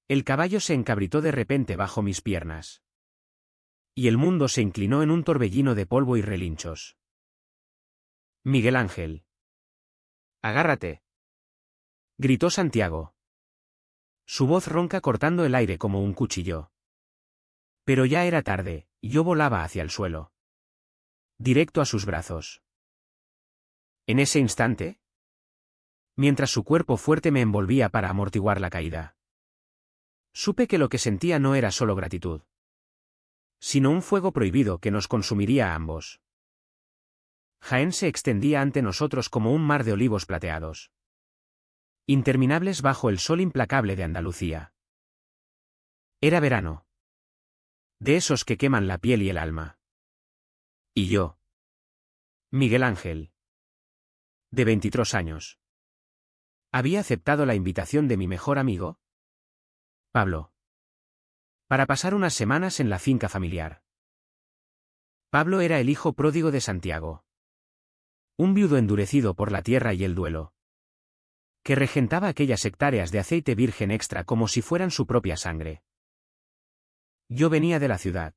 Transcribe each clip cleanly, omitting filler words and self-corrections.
El caballo se encabritó de repente bajo mis piernas. Y el mundo se inclinó en un torbellino de polvo y relinchos. Miguel Ángel. Agárrate. Gritó Santiago. Su voz ronca cortando el aire como un cuchillo. Pero ya era tarde, y yo volaba hacia el suelo. Directo a sus brazos. En ese instante, mientras su cuerpo fuerte me envolvía para amortiguar la caída, supe que lo que sentía no era solo gratitud, sino un fuego prohibido que nos consumiría a ambos. Jaén se extendía ante nosotros como un mar de olivos plateados, interminables bajo el sol implacable de Andalucía. Era verano. De esos que queman la piel y el alma. Y yo, Miguel Ángel, de 23 años, había aceptado la invitación de mi mejor amigo, Pablo, para pasar unas semanas en la finca familiar. Pablo era el hijo pródigo de Santiago, un viudo endurecido por la tierra y el duelo, que regentaba aquellas hectáreas de aceite virgen extra como si fueran su propia sangre. Yo venía de la ciudad,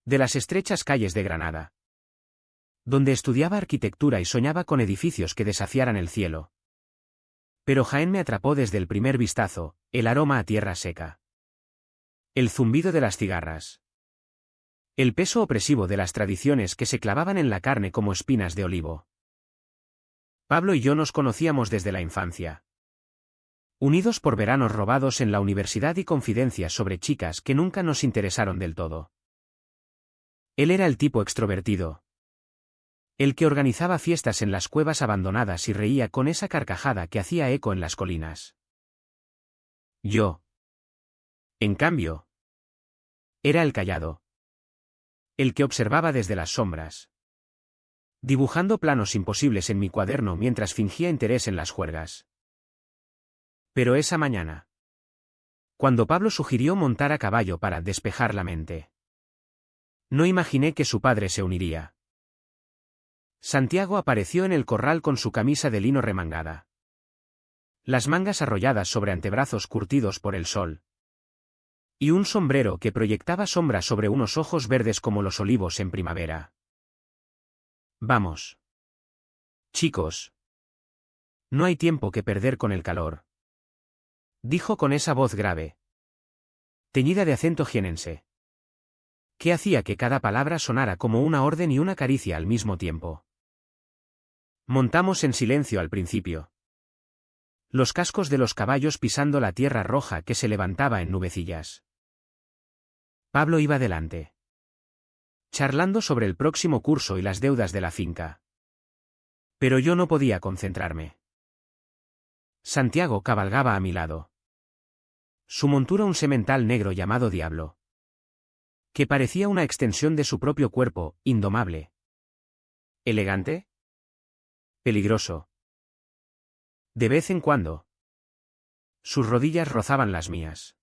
de las estrechas calles de Granada, donde estudiaba arquitectura y soñaba con edificios que desafiaran el cielo. Pero Jaén me atrapó desde el primer vistazo, el aroma a tierra seca, el zumbido de las cigarras, el peso opresivo de las tradiciones que se clavaban en la carne como espinas de olivo. Pablo y yo nos conocíamos desde la infancia, unidos por veranos robados en la universidad y confidencias sobre chicas que nunca nos interesaron del todo. Él era el tipo extrovertido, el que organizaba fiestas en las cuevas abandonadas y reía con esa carcajada que hacía eco en las colinas. Yo, en cambio, era el callado, el que observaba desde las sombras, dibujando planos imposibles en mi cuaderno mientras fingía interés en las juergas. Pero esa mañana, cuando Pablo sugirió montar a caballo para despejar la mente, no imaginé que su padre se uniría. Santiago apareció en el corral con su camisa de lino remangada, las mangas arrolladas sobre antebrazos curtidos por el sol, y un sombrero que proyectaba sombras sobre unos ojos verdes como los olivos en primavera. Vamos, chicos. No hay tiempo que perder con el calor, dijo con esa voz grave, teñida de acento jienense, que hacía que cada palabra sonara como una orden y una caricia al mismo tiempo. Montamos en silencio al principio, los cascos de los caballos pisando la tierra roja que se levantaba en nubecillas. Pablo iba delante, charlando sobre el próximo curso y las deudas de la finca. Pero yo no podía concentrarme. Santiago cabalgaba a mi lado, su montura un semental negro llamado Diablo, que parecía una extensión de su propio cuerpo, indomable. ¿Elegante? Peligroso. De vez en cuando, sus rodillas rozaban las mías.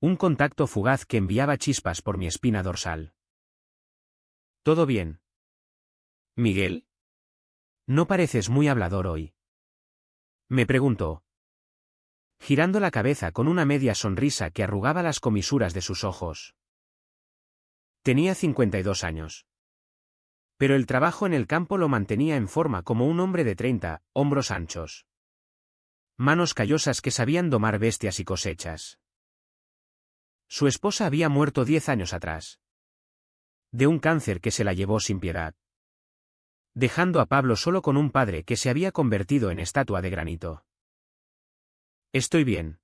Un contacto fugaz que enviaba chispas por mi espina dorsal. ¿Todo bien? Miguel. No pareces muy hablador hoy. Me preguntó, girando la cabeza con una media sonrisa que arrugaba las comisuras de sus ojos. Tenía 52 años. Pero el trabajo en el campo lo mantenía en forma como un hombre de 30, hombros anchos, manos callosas que sabían domar bestias y cosechas. Su esposa había muerto 10 años atrás, de un cáncer que se la llevó sin piedad, dejando a Pablo solo con un padre que se había convertido en estatua de granito. Estoy bien,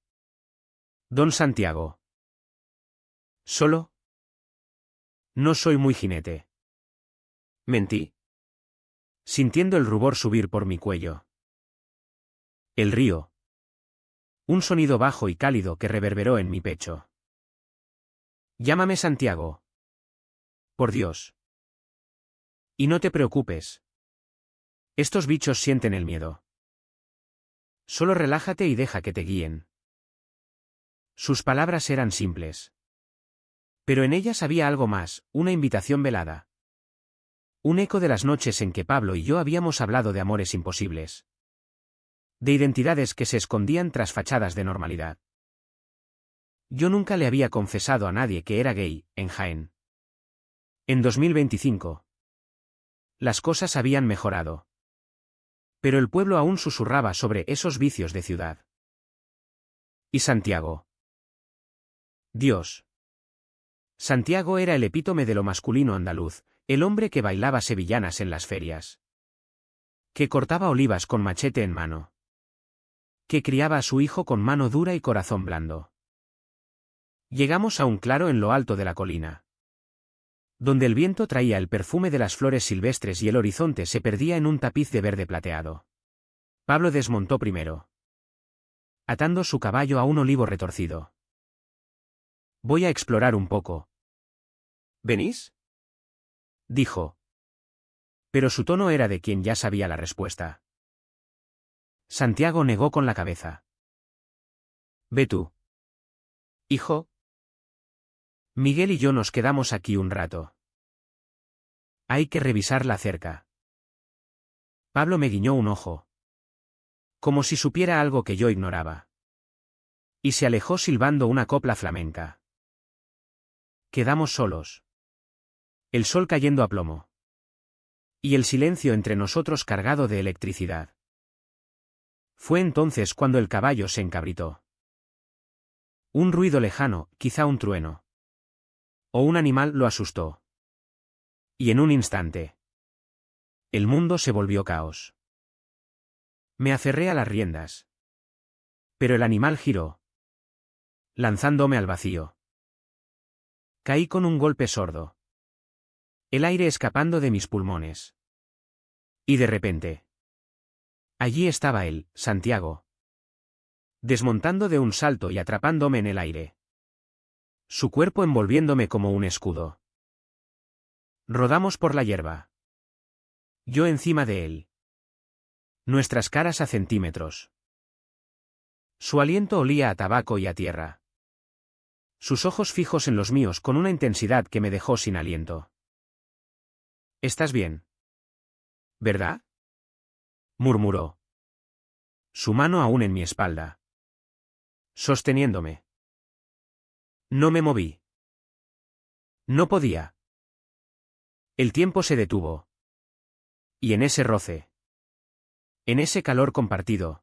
don Santiago. ¿Solo? No soy muy jinete. Mentí, sintiendo el rubor subir por mi cuello. El río. Un sonido bajo y cálido que reverberó en mi pecho. Llámame Santiago. Por Dios. Y no te preocupes. Estos bichos sienten el miedo. Solo relájate y deja que te guíen. Sus palabras eran simples, pero en ellas había algo más, una invitación velada. Un eco de las noches en que Pablo y yo habíamos hablado de amores imposibles, de identidades que se escondían tras fachadas de normalidad. Yo nunca le había confesado a nadie que era gay, en Jaén. En 2025. Las cosas habían mejorado. Pero el pueblo aún susurraba sobre esos vicios de ciudad. ¿Y Santiago? Dios. Santiago era el epítome de lo masculino andaluz, el hombre que bailaba sevillanas en las ferias. Que cortaba olivas con machete en mano. Que criaba a su hijo con mano dura y corazón blando. Llegamos a un claro en lo alto de la colina, donde el viento traía el perfume de las flores silvestres y el horizonte se perdía en un tapiz de verde plateado. Pablo desmontó primero, atando su caballo a un olivo retorcido. Voy a explorar un poco. ¿Venís? Dijo. Pero su tono era de quien ya sabía la respuesta. Santiago negó con la cabeza. Ve tú. Hijo. Miguel y yo nos quedamos aquí un rato. Hay que revisar la cerca. Pablo me guiñó un ojo, como si supiera algo que yo ignoraba. Y se alejó silbando una copla flamenca. Quedamos solos. El sol cayendo a plomo. Y el silencio entre nosotros cargado de electricidad. Fue entonces cuando el caballo se encabritó. Un ruido lejano, quizá un trueno. O un animal lo asustó. Y en un instante, el mundo se volvió caos. Me aferré a las riendas. Pero el animal giró, lanzándome al vacío. Caí con un golpe sordo. El aire escapando de mis pulmones. Y de repente, allí estaba él, Santiago. Desmontando de un salto y atrapándome en el aire. Su cuerpo envolviéndome como un escudo. Rodamos por la hierba. Yo encima de él. Nuestras caras a centímetros. Su aliento olía a tabaco y a tierra. Sus ojos fijos en los míos con una intensidad que me dejó sin aliento. ¿Estás bien? ¿Verdad? Murmuró. Su mano aún en mi espalda. Sosteniéndome. No me moví. No podía. El tiempo se detuvo. Y en ese roce. En ese calor compartido.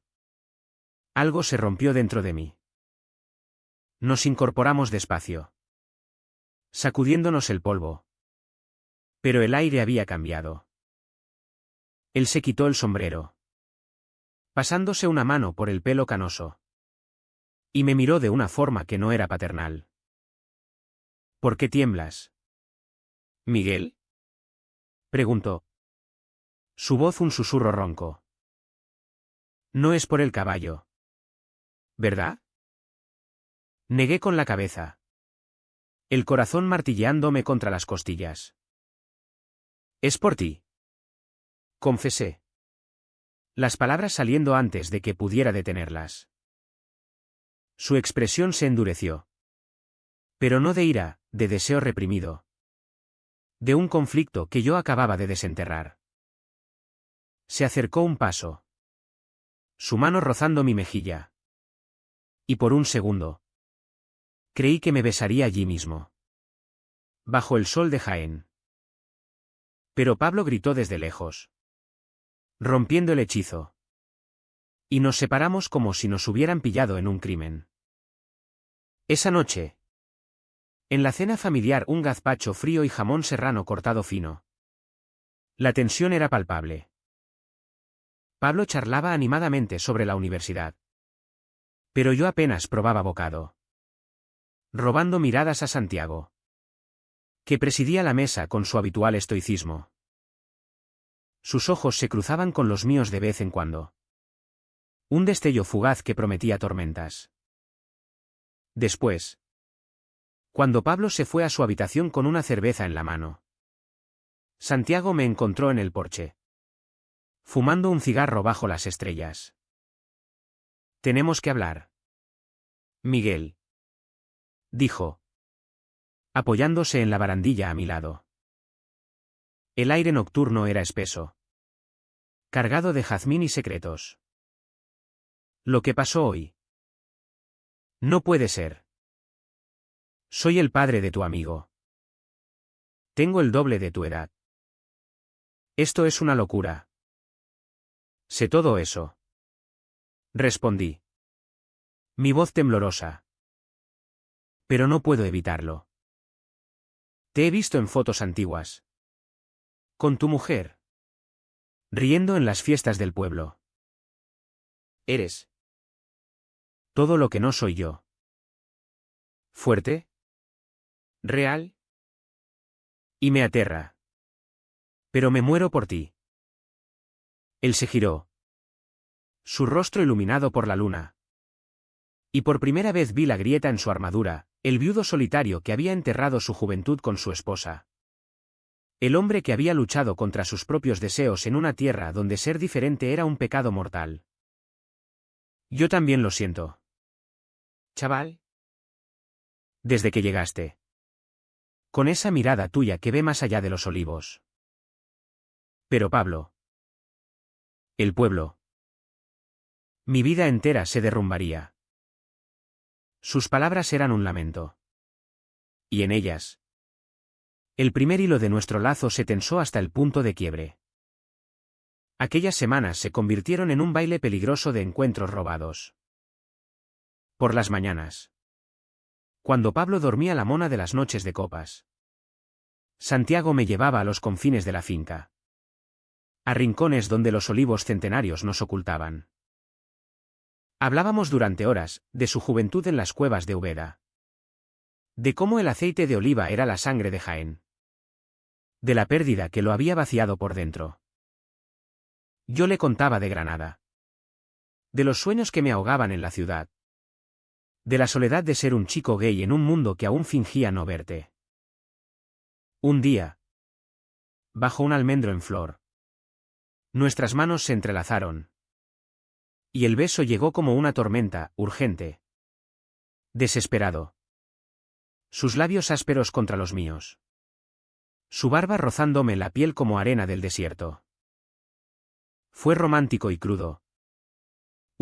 Algo se rompió dentro de mí. Nos incorporamos despacio. Sacudiéndonos el polvo. Pero el aire había cambiado. Él se quitó el sombrero, pasándose una mano por el pelo canoso. Y me miró de una forma que no era paternal. ¿Por qué tiemblas? ¿Miguel? Preguntó. Su voz un susurro ronco. No es por el caballo. ¿Verdad? Negué con la cabeza. El corazón martilleándome contra las costillas. Es por ti. Confesé. Las palabras saliendo antes de que pudiera detenerlas. Su expresión se endureció. Pero no de ira, de deseo reprimido. De un conflicto que yo acababa de desenterrar. Se acercó un paso. Su mano rozando mi mejilla. Y por un segundo. Creí que me besaría allí mismo. Bajo el sol de Jaén. Pero Pablo gritó desde lejos, rompiendo el hechizo. Y nos separamos como si nos hubieran pillado en un crimen. Esa noche. En la cena familiar un gazpacho frío y jamón serrano cortado fino. La tensión era palpable. Pablo charlaba animadamente sobre la universidad. Pero yo apenas probaba bocado. Robando miradas a Santiago, que presidía la mesa con su habitual estoicismo. Sus ojos se cruzaban con los míos de vez en cuando. Un destello fugaz que prometía tormentas. Después, cuando Pablo se fue a su habitación con una cerveza en la mano, Santiago me encontró en el porche, fumando un cigarro bajo las estrellas. Tenemos que hablar. Miguel, dijo, apoyándose en la barandilla a mi lado. El aire nocturno era espeso, cargado de jazmín y secretos. Lo que pasó hoy. No puede ser. Soy el padre de tu amigo. Tengo el doble de tu edad. Esto es una locura. Sé todo eso. Respondí. Mi voz temblorosa. Pero no puedo evitarlo. Te he visto en fotos antiguas. Con tu mujer. Riendo en las fiestas del pueblo. Eres todo lo que no soy yo. Fuerte. Real. Y me aterra. Pero me muero por ti. Él se giró. Su rostro iluminado por la luna. Y por primera vez vi la grieta en su armadura, el viudo solitario que había enterrado su juventud con su esposa. El hombre que había luchado contra sus propios deseos en una tierra donde ser diferente era un pecado mortal. Yo también lo siento. Chaval. Desde que llegaste. Con esa mirada tuya que ve más allá de los olivos. Pero Pablo. El pueblo. Mi vida entera se derrumbaría. Sus palabras eran un lamento. Y en ellas. El primer hilo de nuestro lazo se tensó hasta el punto de quiebre. Aquellas semanas se convirtieron en un baile peligroso de encuentros robados. Por las mañanas. Cuando Pablo dormía la mona de las noches de copas. Santiago me llevaba a los confines de la finca. A rincones donde los olivos centenarios nos ocultaban. Hablábamos durante horas, de su juventud en las cuevas de Úbeda. De cómo el aceite de oliva era la sangre de Jaén. De la pérdida que lo había vaciado por dentro. Yo le contaba de Granada. De los sueños que me ahogaban en la ciudad. De la soledad de ser un chico gay en un mundo que aún fingía no verte. Un día. Bajo un almendro en flor. Nuestras manos se entrelazaron. Y el beso llegó como una tormenta, urgente. Desesperado. Sus labios ásperos contra los míos. Su barba rozándome la piel como arena del desierto. Fue romántico y crudo.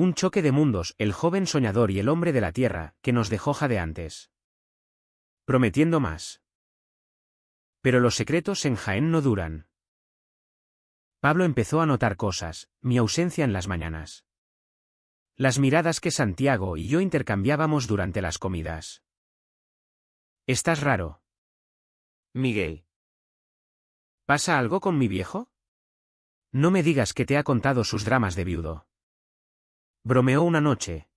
Un choque de mundos, el joven soñador y el hombre de la tierra, que nos dejó jadeantes. Prometiendo más. Pero los secretos en Jaén no duran. Pablo empezó a notar cosas, mi ausencia en las mañanas. Las miradas que Santiago y yo intercambiábamos durante las comidas. Estás raro. Miguel. ¿Pasa algo con mi viejo? No me digas que te ha contado sus dramas de viudo. Bromeó una noche.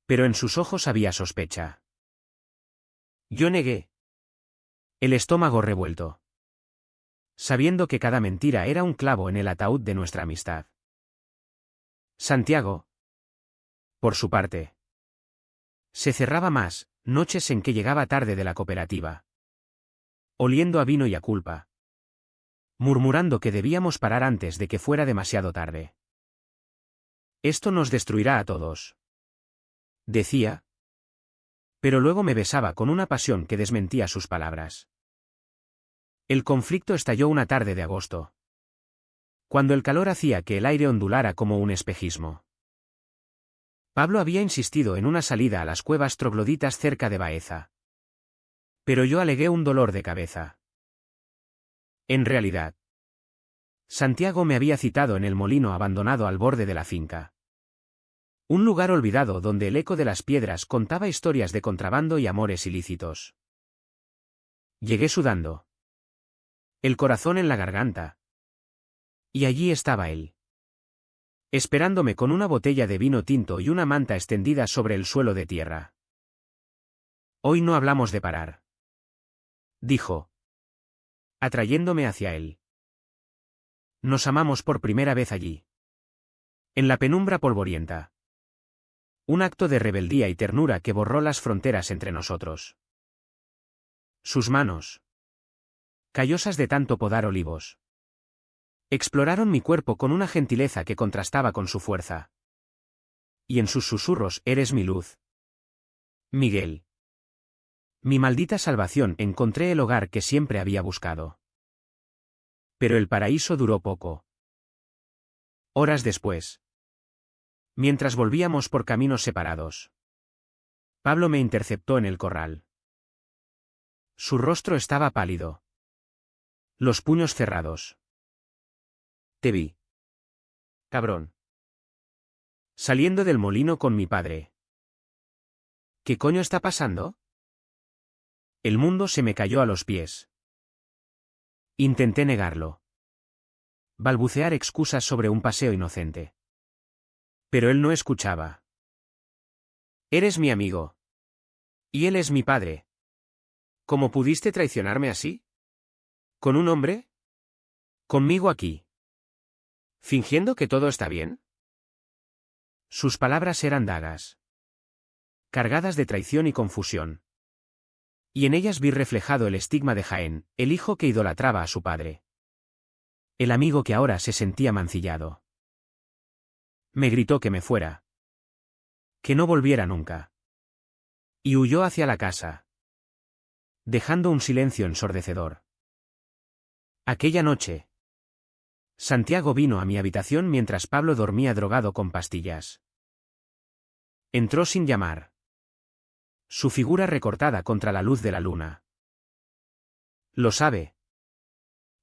Pero en sus ojos había sospecha. Yo negué. El estómago revuelto. Sabiendo que cada mentira era un clavo en el ataúd de nuestra amistad. Santiago. Por su parte. Se cerraba más, noches en que llegaba tarde de la cooperativa. Oliendo a vino y a culpa. Murmurando que debíamos parar antes de que fuera demasiado tarde. Esto nos destruirá a todos. Decía. Pero luego me besaba con una pasión que desmentía sus palabras. El conflicto estalló una tarde de agosto. Cuando el calor hacía que el aire ondulara como un espejismo. Pablo había insistido en una salida a las cuevas trogloditas cerca de Baeza. Pero yo alegué un dolor de cabeza. En realidad, Santiago me había citado en el molino abandonado al borde de la finca. Un lugar olvidado donde el eco de las piedras contaba historias de contrabando y amores ilícitos. Llegué sudando. El corazón en la garganta. Y allí estaba él. Esperándome con una botella de vino tinto y una manta extendida sobre el suelo de tierra. Hoy no hablamos de parar. Dijo. Atrayéndome hacia él. Nos amamos por primera vez allí. En la penumbra polvorienta. Un acto de rebeldía y ternura que borró las fronteras entre nosotros. Sus manos. Callosas de tanto podar olivos. Exploraron mi cuerpo con una gentileza que contrastaba con su fuerza. Y en sus susurros, eres mi luz. Miguel. Mi maldita salvación, encontré el hogar que siempre había buscado. Pero el paraíso duró poco. Horas después. Mientras volvíamos por caminos separados. Pablo me interceptó en el corral. Su rostro estaba pálido. Los puños cerrados. Te vi. Cabrón. Saliendo del molino con mi padre. ¿Qué coño está pasando? El mundo se me cayó a los pies. Intenté negarlo. Balbucear excusas sobre un paseo inocente. Pero él no escuchaba. Eres mi amigo. Y él es mi padre. ¿Cómo pudiste traicionarme así? ¿Con un hombre? Conmigo aquí. ¿Fingiendo que todo está bien? Sus palabras eran dagas. Cargadas de traición y confusión. Y en ellas vi reflejado el estigma de Jaén, el hijo que idolatraba a su padre. El amigo que ahora se sentía mancillado. Me gritó que me fuera. Que no volviera nunca. Y huyó hacia la casa. Dejando un silencio ensordecedor. Aquella noche. Santiago vino a mi habitación mientras Pablo dormía drogado con pastillas. Entró sin llamar. Su figura recortada contra la luz de la luna. Lo sabe,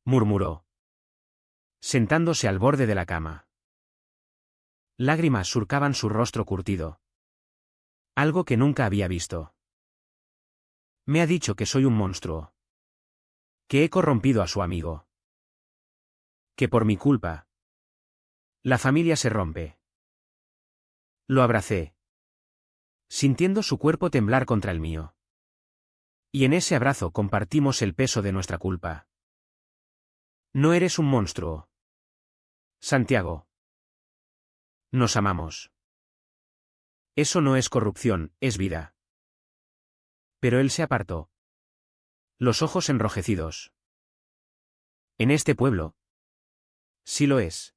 murmuró, sentándose al borde de la cama. Lágrimas surcaban su rostro curtido. Algo que nunca había visto. Me ha dicho que soy un monstruo. Que he corrompido a su amigo. Que por mi culpa. La familia se rompe. Lo abracé. Sintiendo su cuerpo temblar contra el mío. Y en ese abrazo compartimos el peso de nuestra culpa. No eres un monstruo. Santiago. Nos amamos. Eso no es corrupción, es vida. Pero él se apartó. Los ojos enrojecidos. En este pueblo. Sí lo es.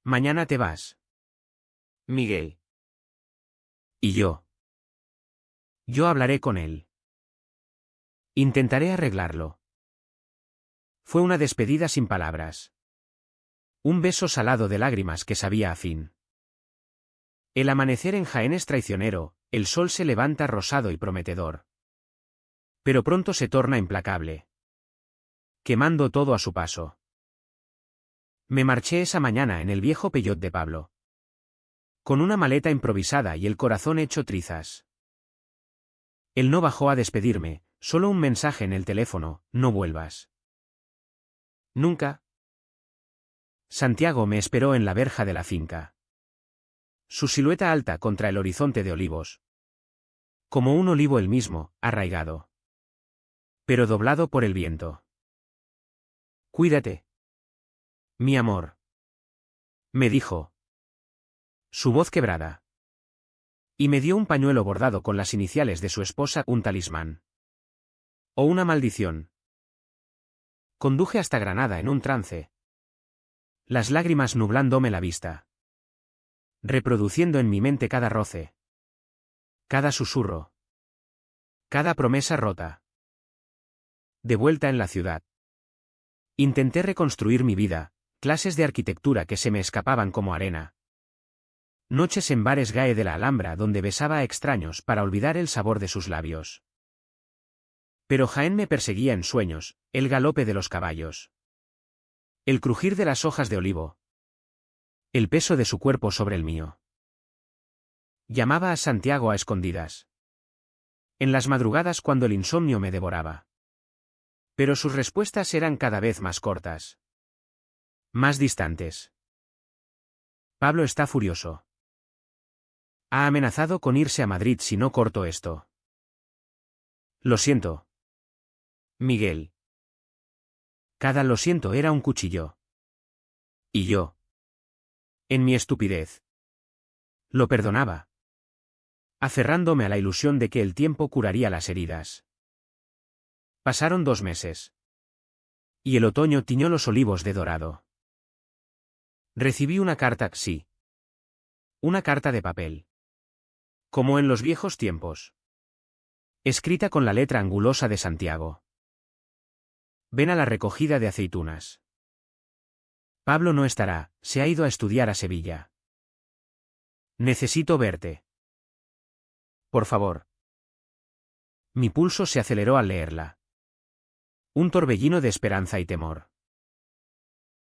Mañana te vas. Miguel. Y yo. Yo hablaré con él. Intentaré arreglarlo. Fue una despedida sin palabras. Un beso salado de lágrimas que sabía a fin. El amanecer en Jaén es traicionero, el sol se levanta rosado y prometedor. Pero pronto se torna implacable. Quemando todo a su paso. Me marché esa mañana en el viejo Peugeot de Pablo. Con una maleta improvisada y el corazón hecho trizas. Él no bajó a despedirme, solo un mensaje en el teléfono, no vuelvas. Nunca. Santiago me esperó en la verja de la finca. Su silueta alta contra el horizonte de olivos. Como un olivo él mismo, arraigado. Pero doblado por el viento. Cuídate. Mi amor. Me dijo. Su voz quebrada. Y me dio un pañuelo bordado con las iniciales de su esposa, un talismán. O una maldición. Conduje hasta Granada en un trance. Las lágrimas nublándome la vista. Reproduciendo en mi mente cada roce. Cada susurro. Cada promesa rota. De vuelta en la ciudad. Intenté reconstruir mi vida, clases de arquitectura que se me escapaban como arena. Noches en bares GAE de la Alhambra donde besaba a extraños para olvidar el sabor de sus labios. Pero Jaén me perseguía en sueños, el galope de los caballos. El crujir de las hojas de olivo. El peso de su cuerpo sobre el mío. Llamaba a Santiago a escondidas. En las madrugadas cuando el insomnio me devoraba. Pero sus respuestas eran cada vez más cortas. Más distantes. Pablo está furioso. Ha amenazado con irse a Madrid si no corto esto. Lo siento. Miguel. Cada lo siento era un cuchillo. Y yo. En mi estupidez. Lo perdonaba. Aferrándome a la ilusión de que el tiempo curaría las heridas. Pasaron 2 meses. Y el otoño tiñó los olivos de dorado. Recibí una carta, sí. Una carta de papel. Como en los viejos tiempos. Escrita con la letra angulosa de Santiago. Ven a la recogida de aceitunas. Pablo no estará, se ha ido a estudiar a Sevilla. Necesito verte. Por favor. Mi pulso se aceleró al leerla. Un torbellino de esperanza y temor.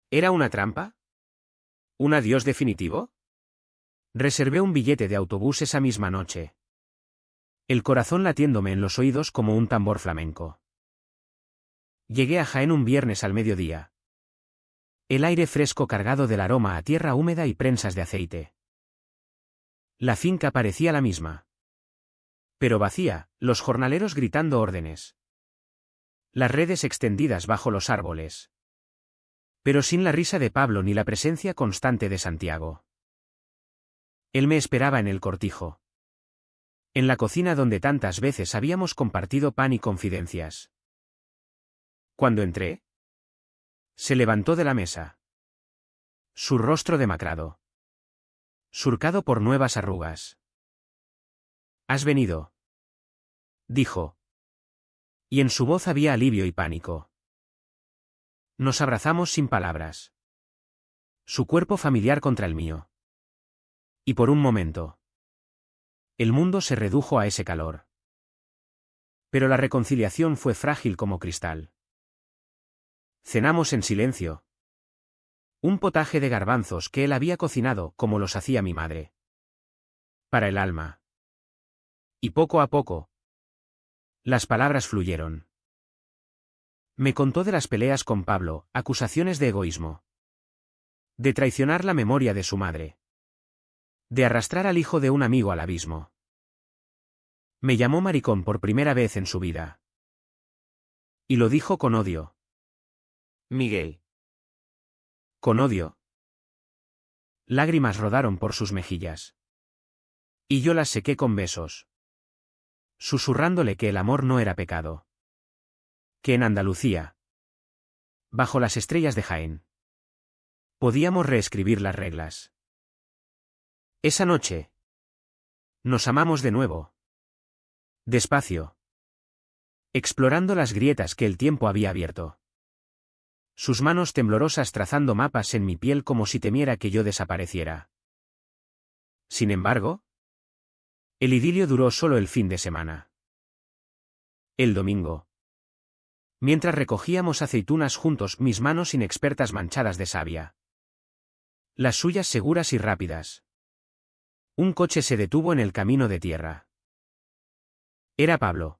¿Era una trampa? ¿Un adiós definitivo? Reservé un billete de autobús esa misma noche. El corazón latiéndome en los oídos como un tambor flamenco. Llegué a Jaén un viernes al mediodía. El aire fresco cargado del aroma a tierra húmeda y prensas de aceite. La finca parecía la misma. Pero vacía, los jornaleros gritando órdenes. Las redes extendidas bajo los árboles. Pero sin la risa de Pablo ni la presencia constante de Santiago. Él me esperaba en el cortijo. En la cocina donde tantas veces habíamos compartido pan y confidencias. Cuando entré, se levantó de la mesa. Su rostro demacrado. Surcado por nuevas arrugas. «¿Has venido?», dijo. Y en su voz había alivio y pánico. Nos abrazamos sin palabras. Su cuerpo familiar contra el mío. Y por un momento, el mundo se redujo a ese calor. Pero la reconciliación fue frágil como cristal. Cenamos en silencio. Un potaje de garbanzos que él había cocinado como los hacía mi madre. Para el alma. Y poco a poco, las palabras fluyeron. Me contó de las peleas con Pablo, acusaciones de egoísmo. De traicionar la memoria de su madre. De arrastrar al hijo de un amigo al abismo. Me llamó maricón por primera vez en su vida. Y lo dijo con odio. Miguel. Con odio. Lágrimas rodaron por sus mejillas. Y yo las sequé con besos. Susurrándole que el amor no era pecado. Que en Andalucía, bajo las estrellas de Jaén, podíamos reescribir las reglas. Esa noche, nos amamos de nuevo. Despacio. Explorando las grietas que el tiempo había abierto. Sus manos temblorosas trazando mapas en mi piel como si temiera que yo desapareciera. Sin embargo, el idilio duró solo el fin de semana. El domingo. Mientras recogíamos aceitunas juntos, mis manos inexpertas manchadas de savia. Las suyas seguras y rápidas. Un coche se detuvo en el camino de tierra. Era Pablo.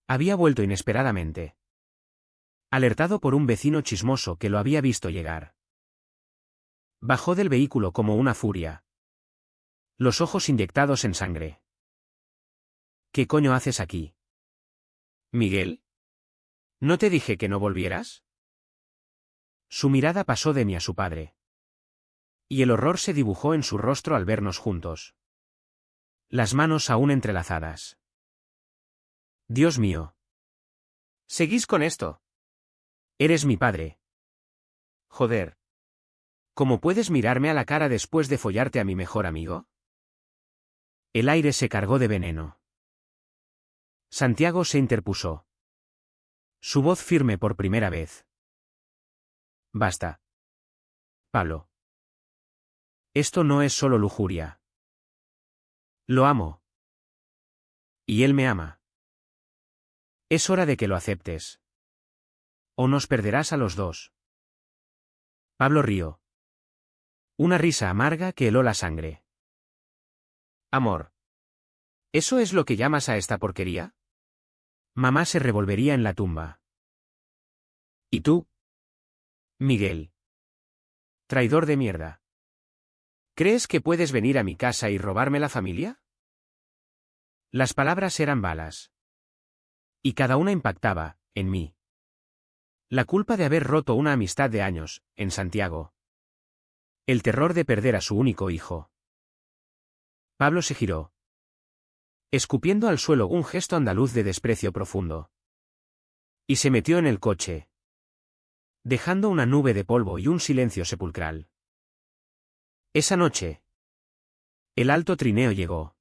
Había vuelto inesperadamente. Alertado por un vecino chismoso que lo había visto llegar. Bajó del vehículo como una furia. Los ojos inyectados en sangre. ¿Qué coño haces aquí? Miguel. ¿No te dije que no volvieras? Su mirada pasó de mí a su padre. Y el horror se dibujó en su rostro al vernos juntos. Las manos aún entrelazadas. Dios mío. ¿Seguís con esto? Eres mi padre. Joder. ¿Cómo puedes mirarme a la cara después de follarte a mi mejor amigo? El aire se cargó de veneno. Santiago se interpuso. Su voz firme por primera vez. Basta. Pablo. Esto no es solo lujuria. Lo amo. Y él me ama. Es hora de que lo aceptes. O nos perderás a los dos. Pablo rió. Una risa amarga que heló la sangre. Amor. ¿Eso es lo que llamas a esta porquería? Mamá se revolvería en la tumba. ¿Y tú? Miguel. Traidor de mierda. ¿Crees que puedes venir a mi casa y robarme la familia? Las palabras eran balas. Y cada una impactaba, en mí. La culpa de haber roto una amistad de años, en Santiago. El terror de perder a su único hijo. Pablo se giró. Escupiendo al suelo un gesto andaluz de desprecio profundo. Y se metió en el coche. Dejando una nube de polvo y un silencio sepulcral. Esa noche. El alto trineo llegó.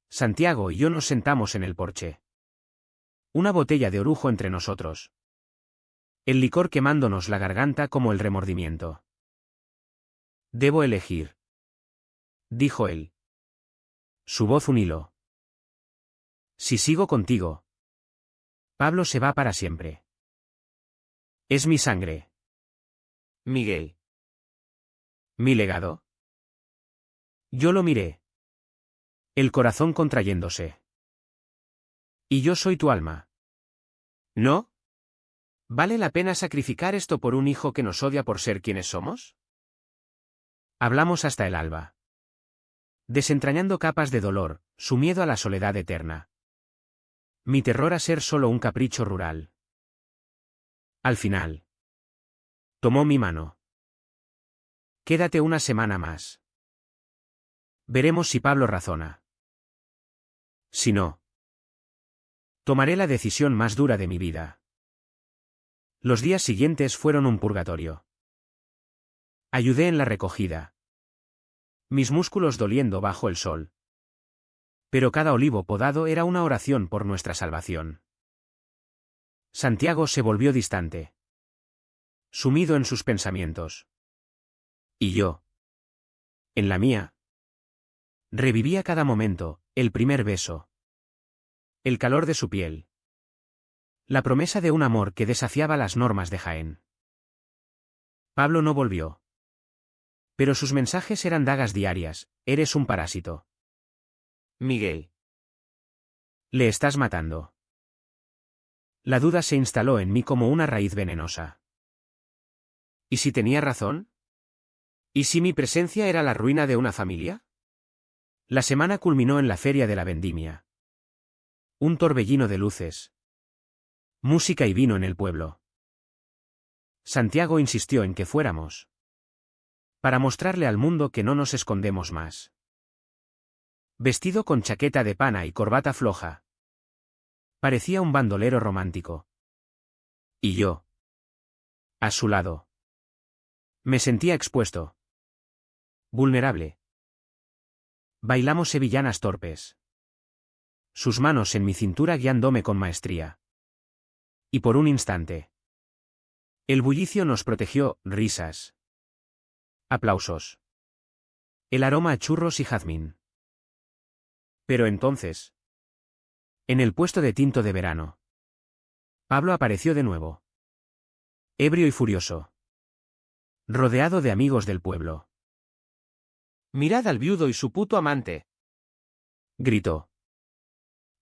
Santiago y yo nos sentamos en el porche. Una botella de orujo entre nosotros. El licor quemándonos la garganta como el remordimiento. Debo elegir. Dijo él. Su voz un hilo. Si sigo contigo, Pablo se va para siempre. Es mi sangre. Miguel. ¿Mi legado? Yo lo miré. El corazón contrayéndose. Y yo soy tu alma. ¿No? ¿Vale la pena sacrificar esto por un hijo que nos odia por ser quienes somos? Hablamos hasta el alba. Desentrañando capas de dolor, su miedo a la soledad eterna. Mi terror a ser solo un capricho rural. Al final. Tomó mi mano. Quédate una semana más. Veremos si Pablo razona. Si no, tomaré la decisión más dura de mi vida. Los días siguientes fueron un purgatorio. Ayudé en la recogida. Mis músculos doliendo bajo el sol. Pero cada olivo podado era una oración por nuestra salvación. Santiago se volvió distante. Sumido en sus pensamientos. Y yo. En la mía. Revivía cada momento, el primer beso. El calor de su piel. La promesa de un amor que desafiaba las normas de Jaén. Pablo no volvió. Pero sus mensajes eran dagas diarias: eres un parásito. Miguel. Le estás matando. La duda se instaló en mí como una raíz venenosa. ¿Y si tenía razón? ¿Y si mi presencia era la ruina de una familia? La semana culminó en la feria de la vendimia. Un torbellino de luces. Música y vino en el pueblo. Santiago insistió en que fuéramos. Para mostrarle al mundo que no nos escondemos más. Vestido con chaqueta de pana y corbata floja. Parecía un bandolero romántico. Y yo. A su lado. Me sentía expuesto. Vulnerable. Bailamos sevillanas torpes. Sus manos en mi cintura guiándome con maestría. Y por un instante. El bullicio nos protegió, risas. Aplausos. El aroma a churros y jazmín. Pero entonces. En el puesto de tinto de verano. Pablo apareció de nuevo. Ebrio y furioso. Rodeado de amigos del pueblo. «Mirad al viudo y su puto amante», gritó.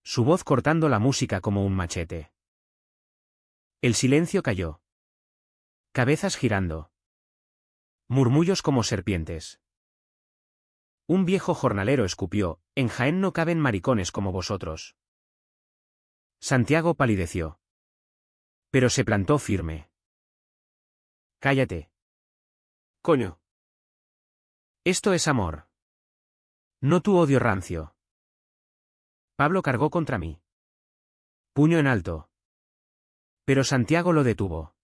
Su voz cortando la música como un machete. El silencio cayó. Cabezas girando. Murmullos como serpientes. Un viejo jornalero escupió: «En Jaén no caben maricones como vosotros». Santiago palideció. Pero se plantó firme. «Cállate. Coño. Esto es amor. No tu odio rancio». Pablo cargó contra mí. Puño en alto. Pero Santiago lo detuvo.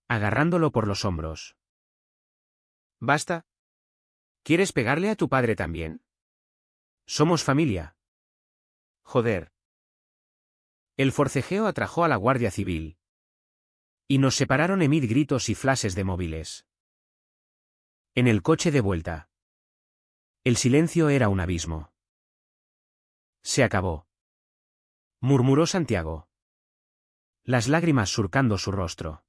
Agarrándolo por los hombros. «Basta. ¿Quieres pegarle a tu padre también? Somos familia. Joder». El forcejeo atrajo a la Guardia Civil. Y nos separaron emir gritos y flashes de móviles. En el coche de vuelta. El silencio era un abismo. «Se acabó», murmuró Santiago. Las lágrimas surcando su rostro.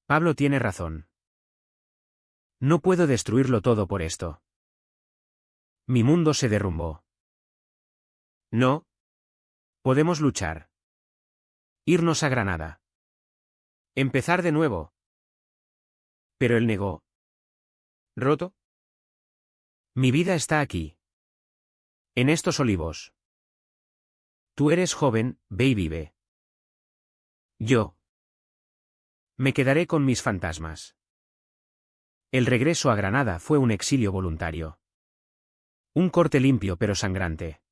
Pablo tiene razón. No puedo destruirlo todo por esto. Mi mundo se derrumbó. No. Podemos luchar. Irnos a Granada. Empezar de nuevo. Pero él negó. ¿Roto? Mi vida está aquí. En estos olivos. Tú eres joven, ve y vive. Yo. Me quedaré con mis fantasmas. El regreso a Granada fue un exilio voluntario. Un corte limpio pero sangrante.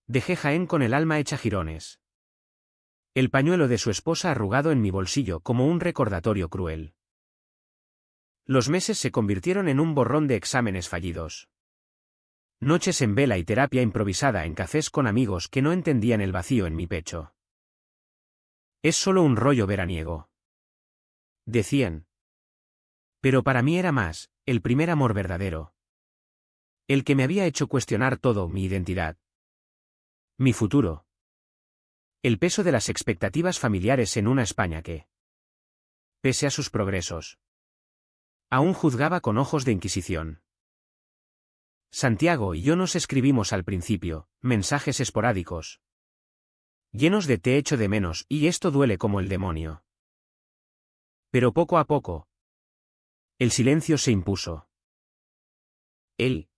Dejé Jaén con el alma hecha jirones. El pañuelo de su esposa arrugado en mi bolsillo como un recordatorio cruel. Los meses se convirtieron en un borrón de exámenes fallidos. Noches en vela y terapia improvisada en cafés con amigos que no entendían el vacío en mi pecho. Es solo un rollo veraniego. Decían. Pero para mí era más, el primer amor verdadero. El que me había hecho cuestionar todo, mi identidad. Mi futuro. El peso de las expectativas familiares en una España que, pese a sus progresos, aún juzgaba con ojos de inquisición. Santiago y yo nos escribimos al principio, mensajes esporádicos, llenos de te echo de menos y esto duele como el demonio. Pero poco a poco, el silencio se impuso. Él,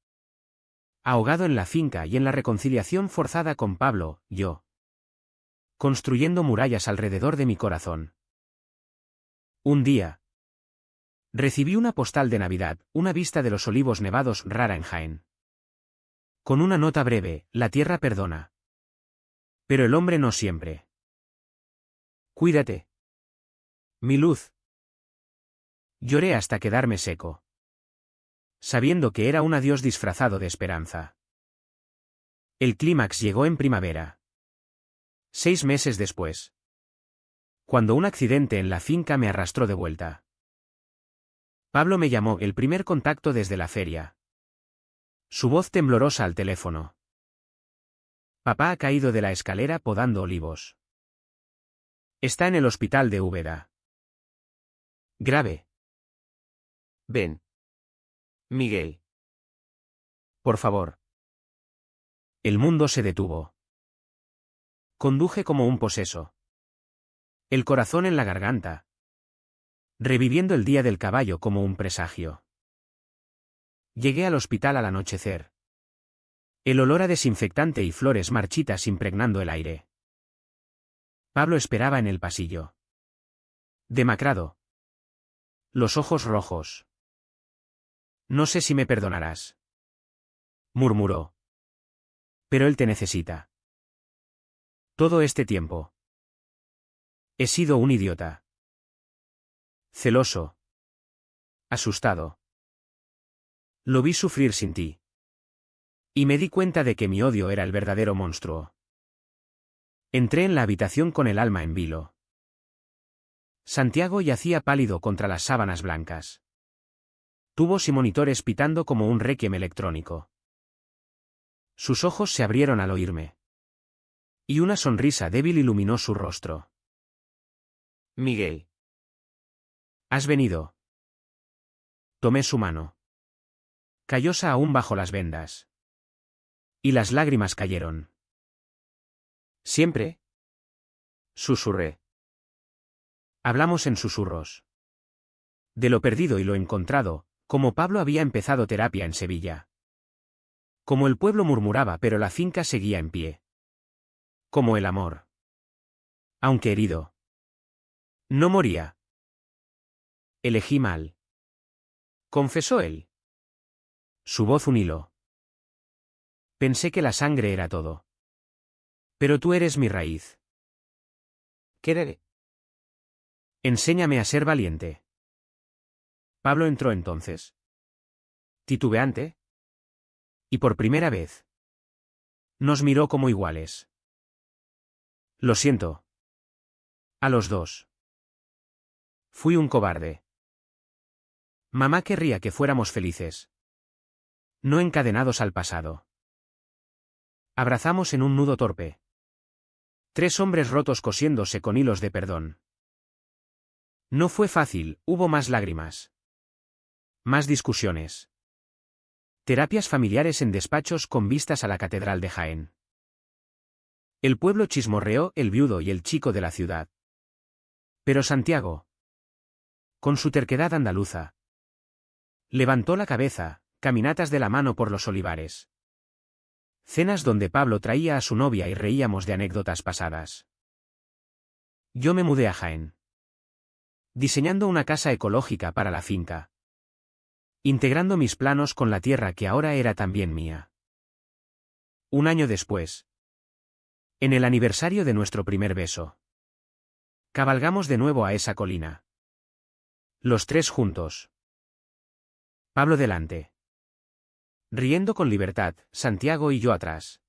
ahogado en la finca y en la reconciliación forzada con Pablo, yo, construyendo murallas alrededor de mi corazón. Un día, recibí una postal de Navidad, una vista de los olivos nevados rara en Jaén. Con una nota breve, la tierra perdona. Pero el hombre no siempre. Cuídate. Mi luz. Lloré hasta quedarme seco, sabiendo que era un adiós disfrazado de esperanza. El clímax llegó en primavera. 6 meses después, cuando un accidente en la finca me arrastró de vuelta. Pablo me llamó, el primer contacto desde la feria. Su voz temblorosa al teléfono. Papá ha caído de la escalera podando olivos. Está en el hospital de Úbeda. Grave. Ven. Miguel. Por favor. El mundo se detuvo. Conduje como un poseso. El corazón en la garganta. Reviviendo el día del caballo como un presagio. Llegué al hospital al anochecer. El olor a desinfectante y flores marchitas impregnando el aire. Pablo esperaba en el pasillo. Demacrado. Los ojos rojos. No sé si me perdonarás, murmuró. Pero él te necesita. Todo este tiempo. He sido un idiota. Celoso. Asustado. Lo vi sufrir sin ti. Y me di cuenta de que mi odio era el verdadero monstruo. Entré en la habitación con el alma en vilo. Santiago yacía pálido contra las sábanas blancas. Tubos y monitores pitando como un requiem electrónico. Sus ojos se abrieron al oírme. Y una sonrisa débil iluminó su rostro. Miguel. ¿Has venido? Tomé su mano. Callosa aún bajo las vendas. Y las lágrimas cayeron. ¿Siempre? Susurré. Hablamos en susurros. De lo perdido y lo encontrado, como Pablo había empezado terapia en Sevilla. Como el pueblo murmuraba pero la finca seguía en pie. Como el amor. Aunque herido. No moría. Elegí mal. Confesó él. Su voz un hilo. Pensé que la sangre era todo. Pero tú eres mi raíz. ¿Qué? Enséñame a ser valiente. Pablo entró entonces. Titubeante. Y por primera vez. Nos miró como iguales. Lo siento. A los dos. Fui un cobarde. Mamá querría que fuéramos felices. No encadenados al pasado. Abrazamos en un nudo torpe. 3 hombres rotos cosiéndose con hilos de perdón. No fue fácil, hubo más lágrimas. Más discusiones. Terapias familiares en despachos con vistas a la Catedral de Jaén. El pueblo chismorreó, el viudo y el chico de la ciudad. Pero Santiago, con su terquedad andaluza, levantó la cabeza, caminatas de la mano por los olivares. Cenas donde Pablo traía a su novia y reíamos de anécdotas pasadas. Yo me mudé a Jaén. Diseñando una casa ecológica para la finca. Integrando mis planos con la tierra que ahora era también mía. Un año después. En el aniversario de nuestro primer beso. Cabalgamos de nuevo a esa colina. Los 3 juntos. Pablo delante. Riendo con libertad, Santiago y yo atrás.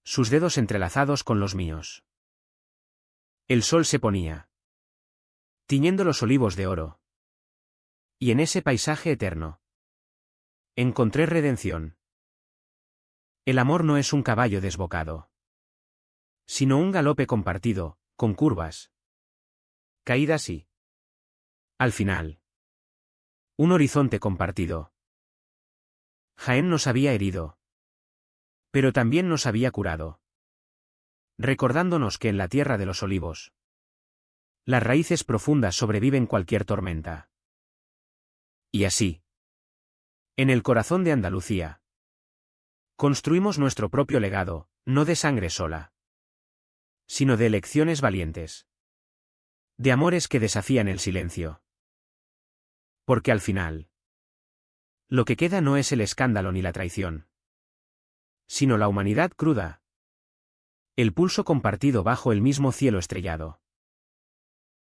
Sus dedos entrelazados con los míos. El sol se ponía. Tiñendo los olivos de oro. Y en ese paisaje eterno. Encontré redención. El amor no es un caballo desbocado. Sino un galope compartido, con curvas, caídas y, al final, un horizonte compartido. Jaén nos había herido, pero también nos había curado, recordándonos que en la tierra de los olivos, las raíces profundas sobreviven cualquier tormenta. Y así, en el corazón de Andalucía, construimos nuestro propio legado, no de sangre sola, sino de elecciones valientes, de amores que desafían el silencio. Porque al final, lo que queda no es el escándalo ni la traición, sino la humanidad cruda, el pulso compartido bajo el mismo cielo estrellado.